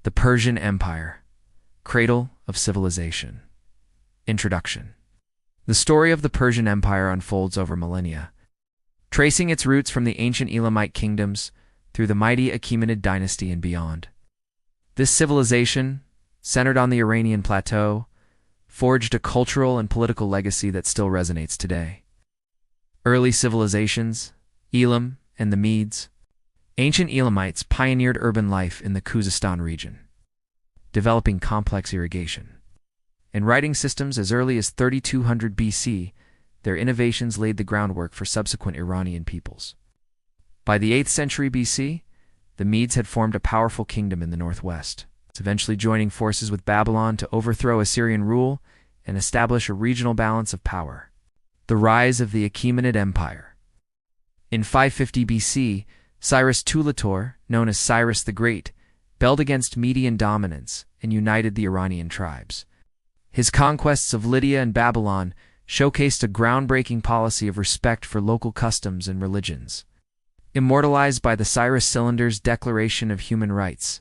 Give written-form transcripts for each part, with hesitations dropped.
The Persian Empire, Cradle of Civilization. Introduction. The story of the Persian Empire unfolds over millennia, tracing its roots from the ancient Elamite kingdoms through the mighty Achaemenid dynasty and beyond. This civilization, centered on the Iranian plateau, forged a cultural and political legacy that still resonates today. Early civilizations, Elam and the Medes. Ancient Elamites pioneered urban life in the Khuzestan region, developing complex irrigation and writing systems as early as 3200 BC. Their innovations laid the groundwork for subsequent Iranian peoples. By the 8th century BC, the Medes had formed a powerful kingdom in the northwest, eventually joining forces with Babylon to overthrow Assyrian rule and establish a regional balance of power. The rise of the Achaemenid Empire. In 550 BC, Cyrus Tulator, known as Cyrus the Great, rebelled against Median dominance and united the Iranian tribes. His conquests of Lydia and Babylon showcased a groundbreaking policy of respect for local customs and religions. Immortalized by the Cyrus Cylinder's Declaration of Human Rights,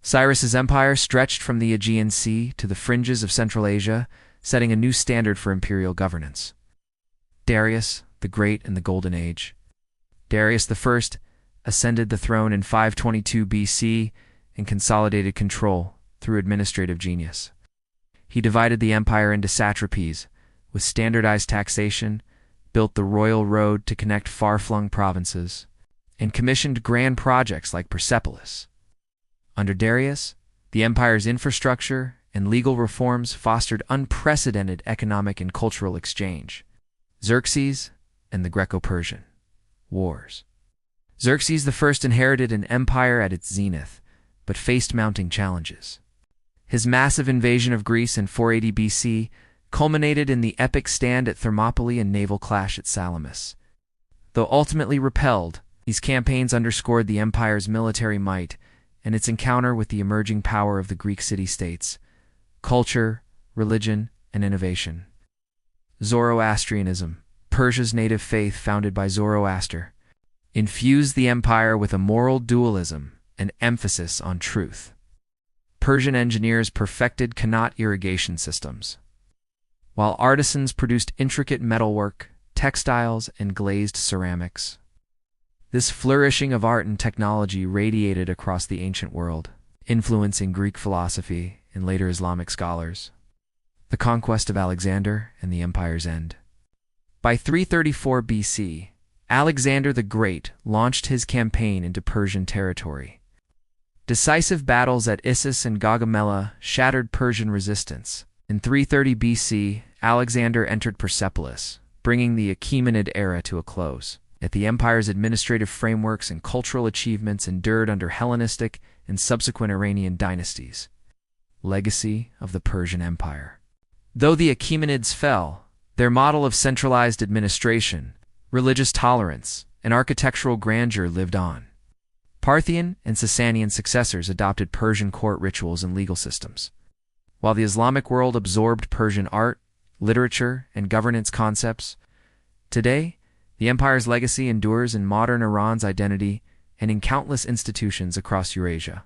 Cyrus's empire stretched from the Aegean Sea to the fringes of Central Asia, setting a new standard for imperial governance. Darius the Great and the Golden Age. Darius I ascended the throne in 522 BC and consolidated control through administrative genius. He divided the empire into satrapies with standardized taxation, built the royal road to connect far-flung provinces, and commissioned grand projects like Persepolis. Under Darius, the empire's infrastructure and legal reforms fostered unprecedented economic and cultural exchange. Xerxes and the Greco-Persian Wars. Xerxes I inherited an empire at its zenith, but faced mounting challenges. His massive invasion of Greece in 480 BC culminated in the epic stand at Thermopylae and naval clash at Salamis. Though ultimately repelled, these campaigns underscored the empire's military might and its encounter with the emerging power of the Greek city-states, culture, religion, and innovation. Zoroastrianism, Persia's native faith founded by Zoroaster, infused the empire with a moral dualism and emphasis on truth. Persian engineers perfected Qanat irrigation systems, while artisans produced intricate metalwork, textiles, and glazed ceramics. This flourishing of art and technology radiated across the ancient world, influencing Greek philosophy and later Islamic scholars. The conquest of Alexander and the empire's end. By 334 BC, Alexander the Great launched his campaign into Persian territory. Decisive battles at Issus and Gaugamela shattered Persian resistance. In 330 BC, Alexander entered Persepolis, bringing the Achaemenid era to a close. Yet the empire's administrative frameworks and cultural achievements endured under Hellenistic and subsequent Iranian dynasties. Legacy of the Persian Empire. Though the Achaemenids fell, their model of centralized administration, religious tolerance, and architectural grandeur lived on. Parthian and Sasanian successors adopted Persian court rituals and legal systems, while the Islamic world absorbed Persian art, literature, and governance concepts. Today, the empire's legacy endures in modern Iran's identity and in countless institutions across Eurasia.